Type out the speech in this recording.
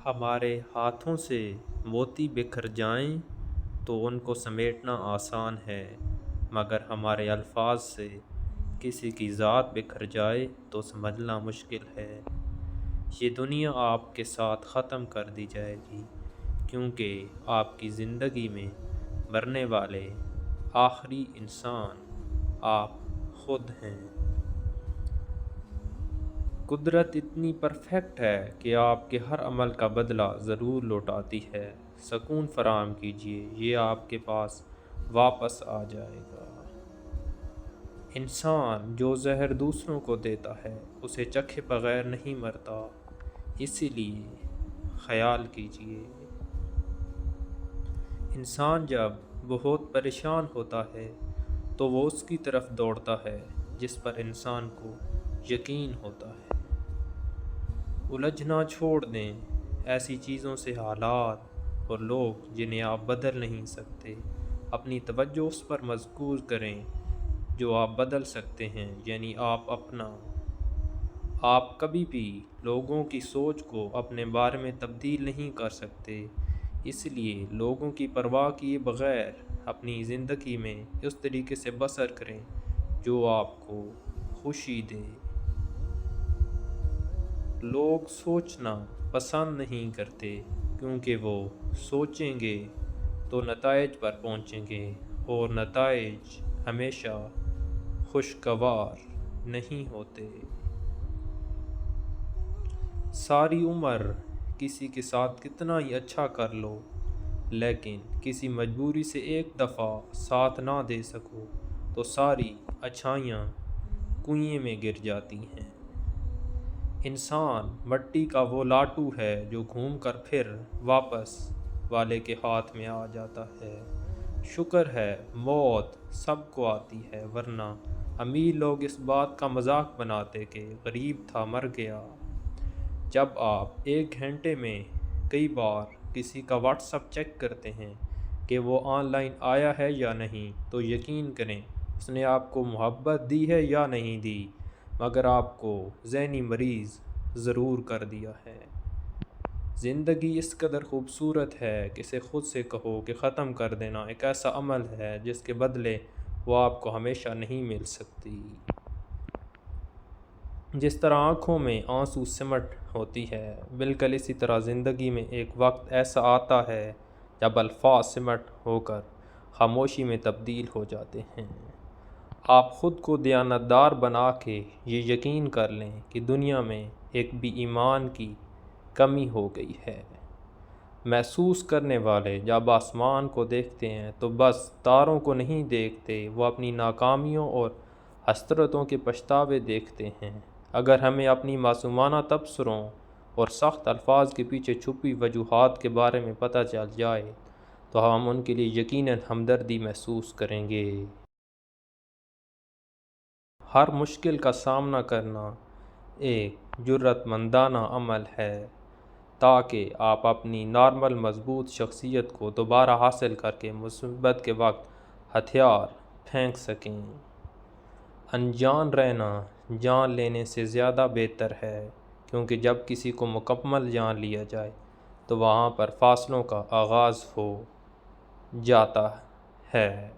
ہمارے ہاتھوں سے موتی بکھر جائیں تو ان کو سمیٹنا آسان ہے، مگر ہمارے الفاظ سے کسی کی ذات بکھر جائے تو سمجھنا مشکل ہے۔ یہ دنیا آپ کے ساتھ ختم کر دی جائے گی، کیونکہ آپ کی زندگی میں مرنے والے آخری انسان آپ خود ہیں۔ قدرت اتنی پرفیکٹ ہے کہ آپ کے ہر عمل کا بدلہ ضرور لوٹاتی ہے۔ سکون فراہم کیجیے، یہ آپ کے پاس واپس آ جائے گا۔ انسان جو زہر دوسروں کو دیتا ہے اسے چکھے بغیر نہیں مرتا، اسی لیے خیال کیجیے۔ انسان جب بہت پریشان ہوتا ہے تو وہ اس کی طرف دوڑتا ہے جس پر انسان کو یقین ہوتا ہے۔ الجھنا چھوڑ دیں ایسی چیزوں سے، حالات اور لوگ جنہیں آپ بدل نہیں سکتے۔ اپنی توجہ اس پر مرکوز کریں جو آپ بدل سکتے ہیں، یعنی آپ اپنا۔ آپ کبھی بھی لوگوں کی سوچ کو اپنے بارے میں تبدیل نہیں کر سکتے، اس لیے لوگوں کی پرواہ کیے بغیر اپنی زندگی میں اس طریقے سے بسر کریں جو آپ کو خوشی دے۔ لوگ سوچنا پسند نہیں کرتے کیونکہ وہ سوچیں گے تو نتائج پر پہنچیں گے، اور نتائج ہمیشہ خوشگوار نہیں ہوتے۔ ساری عمر کسی کے ساتھ کتنا ہی اچھا کر لو، لیکن کسی مجبوری سے ایک دفعہ ساتھ نہ دے سکو تو ساری اچھائیاں کنویں میں گر جاتی ہیں۔ انسان مٹی کا وہ لاٹو ہے جو گھوم کر پھر واپس والے کے ہاتھ میں آ جاتا ہے۔ شکر ہے موت سب کو آتی ہے، ورنہ امیر لوگ اس بات کا مذاق بناتے کہ غریب تھا مر گیا۔ جب آپ ایک گھنٹے میں کئی بار کسی کا واٹس ایپ چیک کرتے ہیں کہ وہ آن لائن آیا ہے یا نہیں، تو یقین کریں اس نے آپ کو محبت دی ہے یا نہیں دی، مگر آپ کو ذہنی مریض ضرور کر دیا ہے۔ زندگی اس قدر خوبصورت ہے کہ اسے خود سے کہو کہ ختم کر دینا ایک ایسا عمل ہے جس کے بدلے وہ آپ کو ہمیشہ نہیں مل سکتی۔ جس طرح آنکھوں میں آنسو سمٹ ہوتی ہے، بالکل اسی طرح زندگی میں ایک وقت ایسا آتا ہے جب الفاظ سمٹ ہو کر خاموشی میں تبدیل ہو جاتے ہیں۔ آپ خود کو دیانتدار بنا کے یہ یقین کر لیں کہ دنیا میں ایک بھی ایمان کی کمی ہو گئی ہے۔ محسوس کرنے والے جب آسمان کو دیکھتے ہیں تو بس تاروں کو نہیں دیکھتے، وہ اپنی ناکامیوں اور حسرتوں کے پچھتاوے دیکھتے ہیں۔ اگر ہمیں اپنی معصومانہ تبصروں اور سخت الفاظ کے پیچھے چھپی وجوہات کے بارے میں پتہ چل جائے تو ہم ان کے لیے یقیناً ہمدردی محسوس کریں گے۔ ہر مشکل کا سامنا کرنا ایک جرأت مندانہ عمل ہے تاکہ آپ اپنی نارمل مضبوط شخصیت کو دوبارہ حاصل کر کے مصیبت کے وقت ہتھیار پھینک سکیں۔ انجان رہنا جان لینے سے زیادہ بہتر ہے، کیونکہ جب کسی کو مکمل جان لیا جائے تو وہاں پر فاصلوں کا آغاز ہو جاتا ہے۔